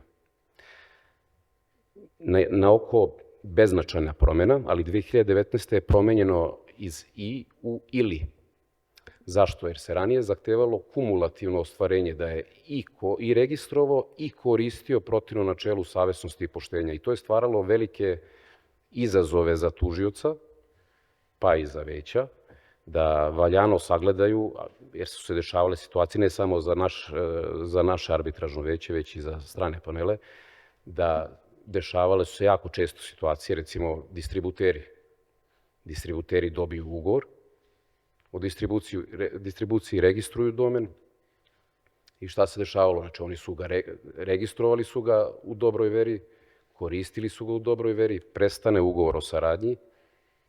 Na oko beznačajna promjena, ali 2019. je promenjeno iz i u ili. Zašto? Jer se ranije zahtevalo kumulativno ostvarenje, da je i registrovao i koristio protivno načelu savesnosti i poštenja. I to je stvaralo velike izazove za tužioca, pa i za veća, da valjano sagledaju, jer su se dešavale situacije ne samo za naše arbitražno veće, već i za strane panele, da dešavale su se jako često situacije, recimo distributeri. Distributeri dobiju ugovor o distribuciji, registruju domen i šta se dešavalo? Znači, oni su ga registrovali su ga u dobroj veri, koristili su ga u dobroj veri, prestane ugovor o saradnji,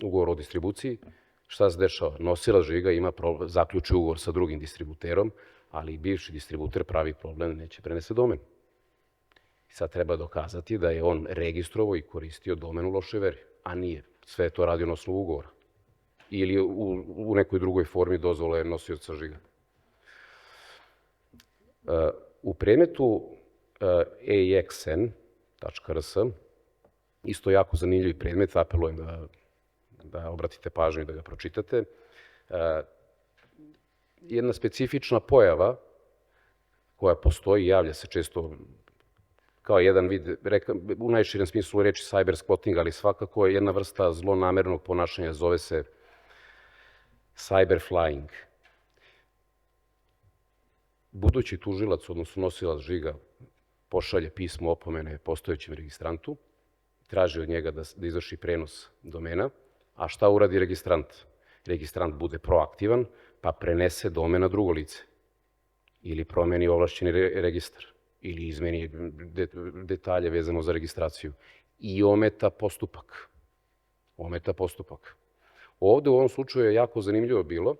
ugovor o distribuciji, šta se dešava? Nosilac žiga zaključi ugovor sa drugim distributerom, ali i bivši distributer pravi problem, neće prenese domen. Sad treba dokazati da je on registrovao i koristio domen u lošoj veri, a nije. Sve je to radio na osnovu ugovora. Ili u nekoj drugoj formi dozvole nosioca žiga. U predmetu EXN.rs, isto jako zanimljiv predmet, apelujem da obratite pažnju i da ga pročitate, jedna specifična pojava koja postoji, javlja se često kao jedan vid, u najširem smislu reči cyber squatting, ali svakako je jedna vrsta zlonamernog ponašanja, zove se cyber flying. Budući tužilac, odnosno nosilac žiga, pošalje pismo opomene postojećem registrantu, traži od njega da izvrši prenos domena, a šta uradi registrant? Registrant bude proaktivan, pa prenese domen na drugo lice ili promeni ovlašćeni registar ili izmeni detalje vezano za registraciju i ometa postupak. Ovde u ovom slučaju je jako zanimljivo bilo,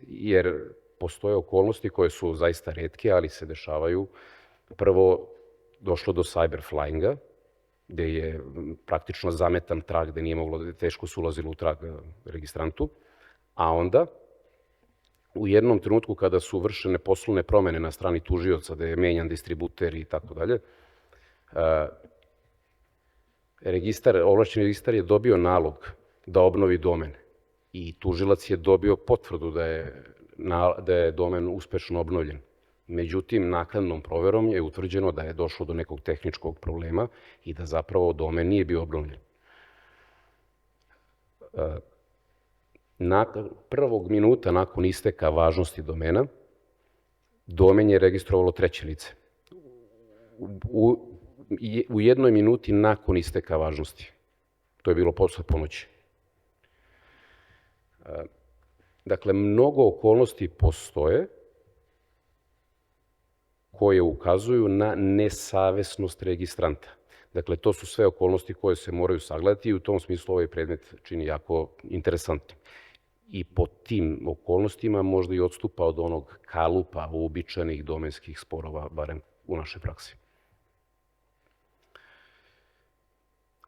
jer postoje okolnosti koje su zaista retke, ali se dešavaju. Prvo, došlo do cyber flyinga, gde je praktično zametan trag, gde nije moglo, teško se ulazilo u trag registrantu, a onda u jednom trenutku kada su vršene poslovne promene na strani tužioca, da je menjan distributer i tako dalje, ovlašćeni registar je dobio nalog da obnovi domen i tužilac je dobio potvrdu da je domen uspešno obnovljen. Međutim, naknadnom proverom je utvrđeno da je došlo do nekog tehničkog problema i da zapravo domen nije bio obnovljen. Prvog minuta nakon isteka važnosti domena, domen je registrovalo treće lice. U jednoj minuti nakon isteka važnosti. To je bilo posle ponoći. Dakle, mnogo okolnosti postoje koje ukazuju na nesavesnost registranta. Dakle, to su sve okolnosti koje se moraju sagledati i u tom smislu ovaj predmet čini jako interesantnim. I po tim okolnostima možda i odstupa od onog kalupa uobičajenih domenskih sporova, barem u našoj praksi.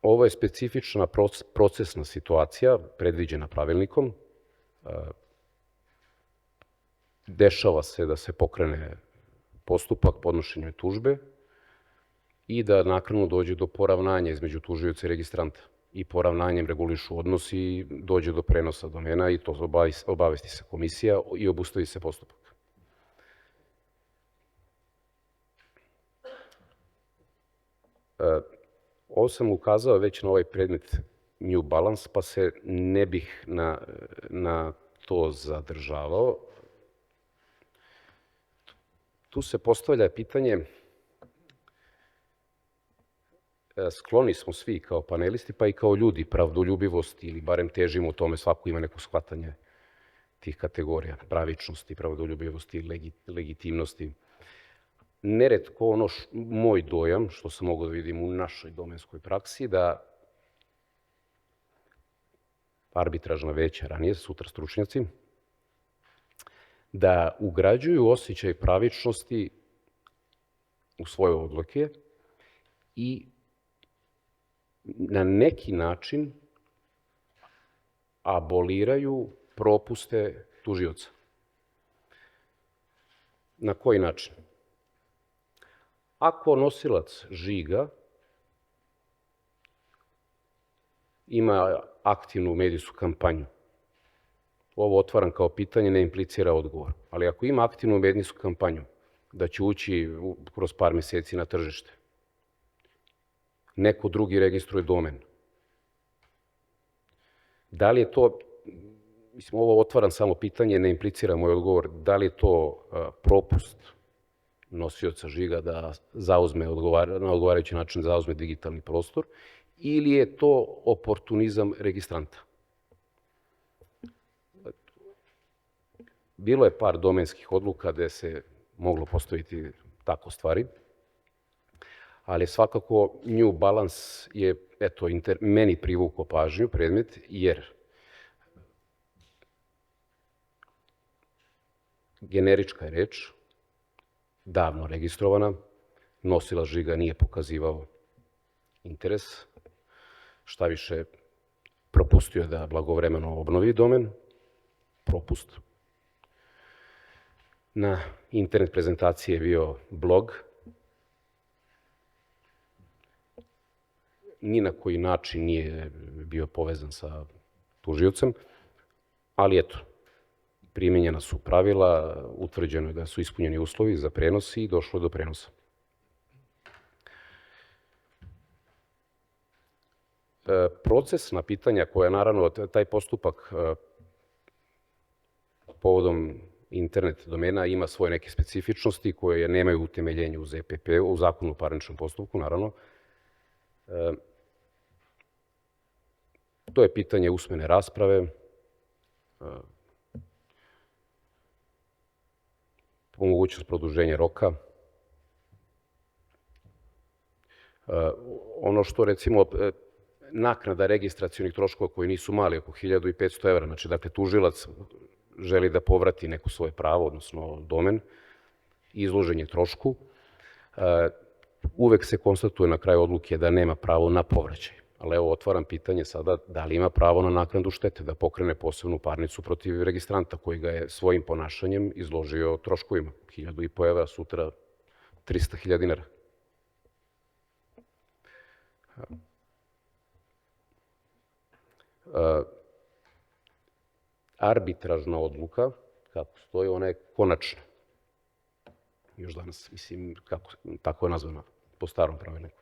Ovo je specifična procesna situacija predviđena pravilnikom. Dešava se da se pokrene postupak podnošenja tužbe i da naknadno dođe do poravnanja između tužioca i registranta. I poravnanjem regulišu odnos i dođe do prenosa domena i to obavesti se komisija i obustavi se postupak. Ovo sam ukazao već na ovaj predmet New Balance, pa se ne bih na to zadržavao. Tu se postavlja pitanje, skloni smo svi kao panelisti, pa i kao ljudi pravdoljubivosti, ili barem težimo u tome, svako ima neko shvatanje tih kategorija, pravičnosti, pravdoljubivosti, legitimnosti. neretko moj dojam, što sam mogao da vidim u našoj domenskoj praksi, da arbitražna veća, ranije, sutra stručnjaci, da ugrađuju osjećaj pravičnosti u svoje odluke i na neki način aboliraju propuste tužioca. Na koji način? Ako nosilac žiga ima aktivnu medijsku kampanju, ovo otvaram kao pitanje, ne implicira odgovor, ali ako ima aktivnu medijsku kampanju, da će ući kroz par meseci na tržište, neko drugi registruje domen. Da li je to, mislim, ovo otvaram samo pitanje, ne implicira moj odgovor, da li je to propust nosioca žiga da zauzme na odgovarajući način zauzme digitalni prostor, ili je to oportunizam registranta? Bilo je par domenskih odluka gde se moglo postaviti tako stvari, ali svakako New Balance je, eto, meni privukao pažnju predmet, jer generička je reč, davno registrovana, nosilac žiga nije pokazivao interes, šta više, propustio je da blagovremeno obnovi domen, propust. Na internet prezentaciji je bio blog, ni na koji način nije bio povezan sa tužiocem, ali eto, primenjena su pravila, utvrđeno je da su ispunjeni uslovi za prenos i došlo je do prenosa. Procesna pitanja koja, naravno, taj postupak povodom internet domena ima svoje neke specifičnosti koje nemaju utemeljenje u ZPP, u Zakonu o parničnom postupku, naravno. To je pitanje usmene rasprave, mogućnost produženja roka. Ono što, recimo, naknada registracionih troškova koji nisu mali, oko 1500 evra, znači, dakle, tužilac želi da povrati neko svoje pravo, odnosno domen, izložen je trošku, uvek se konstatuje na kraju odluke da nema pravo na povraćaj. Ali evo, otvaram pitanje sada, da li ima pravo na naknadu štete, da pokrene posebnu parnicu protiv registranta koji ga je svojim ponašanjem izložio troškovima. 1500 evra, sutra 300.000 dinara. Arbitražna odluka, kako stoji, ona je konačna. Još danas, mislim, tako je nazvana po starom pravilniku.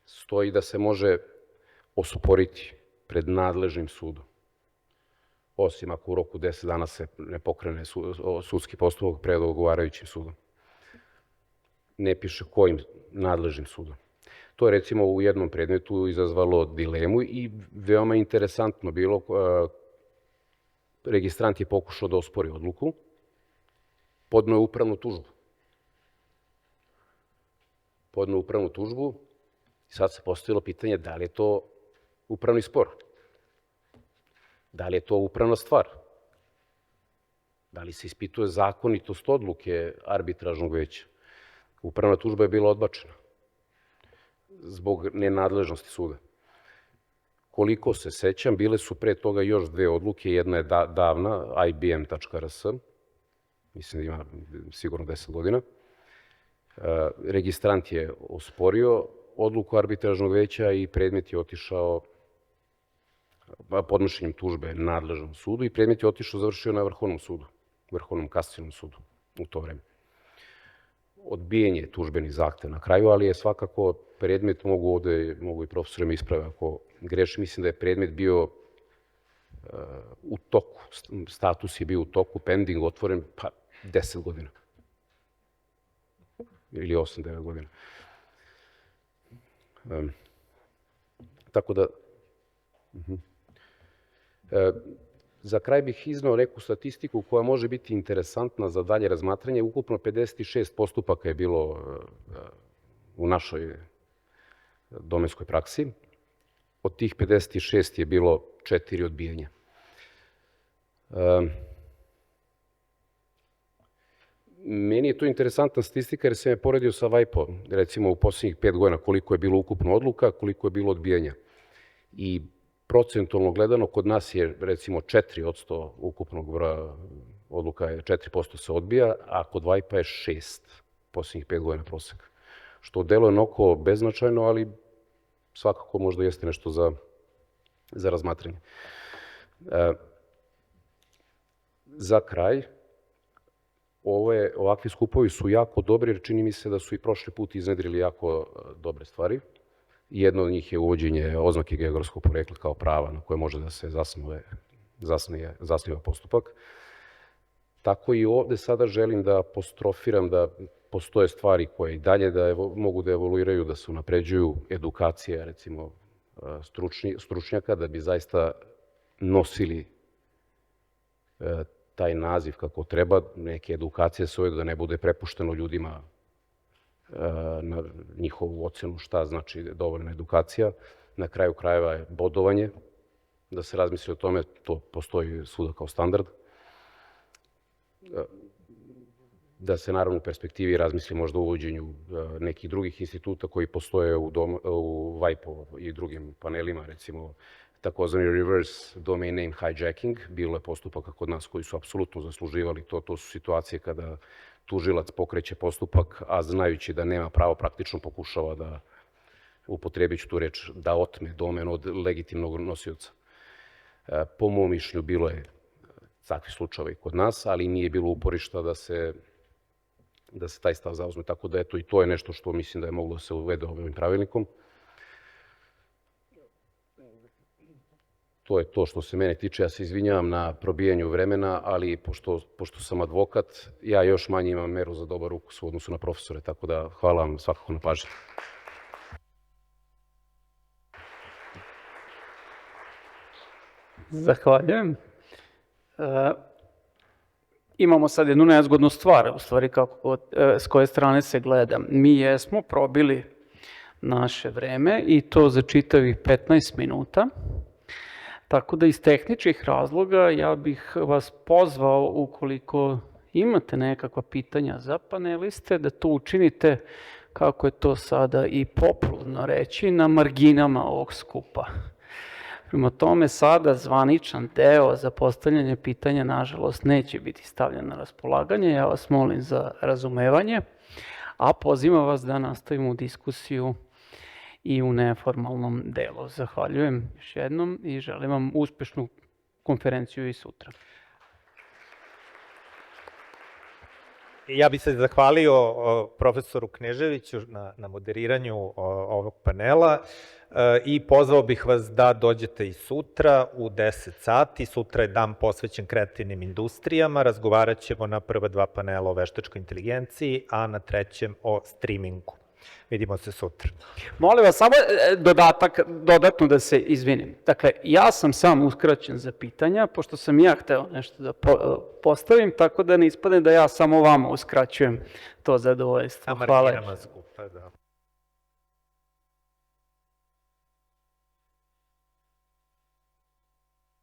Stoji da se može osporiti pred nadležnim sudom, osim ako u roku 10 dana se ne pokrene sudski postupak pred odgovarajućim sudom. Ne piše kojim nadležnim sudom. To je, recimo, u jednom predmetu izazvalo dilemu i veoma interesantno bilo. Registrant je pokušao da ospori odluku, podneo je upravnu tužbu. Sad se postavilo pitanje da li je to upravni spor, da li je to upravna stvar, da li se ispituje zakonitost odluke arbitražnog veća. Upravna tužba je bila odbačena zbog nenadležnosti suda. Koliko se sećam, bile su pre toga još dve odluke, jedna je davna, IBM.rs, mislim da ima sigurno 10 godina. Registrant je osporio odluku arbitražnog veća i predmet je otišao podnošenjem tužbe nadležnom sudu i predmet je otišao, završio na Vrhovnom sudu, Vrhovnom kasacionom sudu u to vreme. Odbijen je tužbeni zahtev na kraju, ali je svakako predmet, mogu i profesori me isprave ako grešim, mislim da je predmet bio u toku, status je bio u toku, pending, otvoren, pa 10 godina. Ili 8-9 godina. Tako da, Za kraj bih izneo neku statistiku koja može biti interesantna za dalje razmatranje. Ukupno 56 postupaka je bilo u našoj domenskoj praksi. Od tih 56 je bilo 4 odbijanja. Meni je to interesantna statistika jer sam je poredio sa VAJPO, recimo u posljednjih 5 godina koliko je bilo ukupno odluka, koliko je bilo odbijanja. I procentualno gledano kod nas je recimo 4% ukupnog broja odluka, 4% se odbija, a kod VAJPA je 6 posljednjih 5 godina proseka. Što deluje onako beznačajno, ali svakako možda jeste nešto za razmatranje. Za kraj, ovakvi skupovi su jako dobri jer čini mi se da su i prošli put iznedrili jako dobre stvari. Jedno od njih je uvođenje oznake geografskog porekla kao prava na koje može da se zasniva postupak. Tako i ovde sada želim da apostrofiram da postoje stvari koje i dalje mogu da evoluiraju, da se unapređuju, edukacija recimo stručnjaka da bi zaista nosili taj naziv kako treba, neke edukacije svoje da ne bude prepušteno ljudima na njihovu ocenu šta znači dovoljna edukacija. Na kraju krajeva je bodovanje, da se razmisli o tome, to postoji svuda kao standard. Da se naravno u perspektivi razmisli možda o uvođenju nekih drugih instituta koji postoje u VAJPO i drugim panelima, recimo takozvani reverse domain name hijacking. Bilo je postupaka kod nas koji su apsolutno zasluživali to. To su situacije kada tužilac pokreće postupak, a znajući da nema pravo, praktično pokušava da, upotrebit ću tu reč, da otme domen od legitimnog nosioca. Po mom mišljenju bilo je takvi slučajeva i kod nas, ali nije bilo uporišta da se taj stav zauzme. Tako da eto i to je nešto što mislim da je moglo da se uvede ovim pravilnikom. To je to što se mene tiče. Ja se izvinjavam na probijanju vremena, ali pošto sam advokat, ja još manje imam meru za dobar ukus u odnosu na profesore, tako da hvala vam svakako na pažnji. Zahvaljujem. Imamo sad jednu nezgodnu stvar, u stvari s koje strane se gleda. Mi jesmo probili naše vreme i to za čitavih 15 minuta. Tako da iz tehničkih razloga ja bih vas pozvao, ukoliko imate nekakva pitanja za paneliste, da to učinite, kako je to sada i popularno reći, na marginama ovog skupa. Prema tome, sada zvaničan deo za postavljanje pitanja, nažalost, neće biti stavljen na raspolaganje. Ja vas molim za razumevanje, a pozivam vas da nastavimo diskusiju i u neformalnom delu. Zahvaljujem još jednom i želim vam uspešnu konferenciju i sutra. Ja bih se zahvalio profesoru Kneževiću na moderiranju ovog panela i pozvao bih vas da dođete i sutra u 10 sati. Sutra je dan posvećen kreativnim industrijama. Razgovarat ćemo na prva 2 panela o veštačkoj inteligenciji, a na 3. o streamingu. Vidimo se sutra. Molim vas, samo dodatno da se izvinim. Dakle, ja sam sam uskraćen za pitanja, pošto sam ja hteo nešto da postavim, tako da ne ispadne da ja samo vama uskraćujem to zadovoljstvo. Hvala. Skupa, da.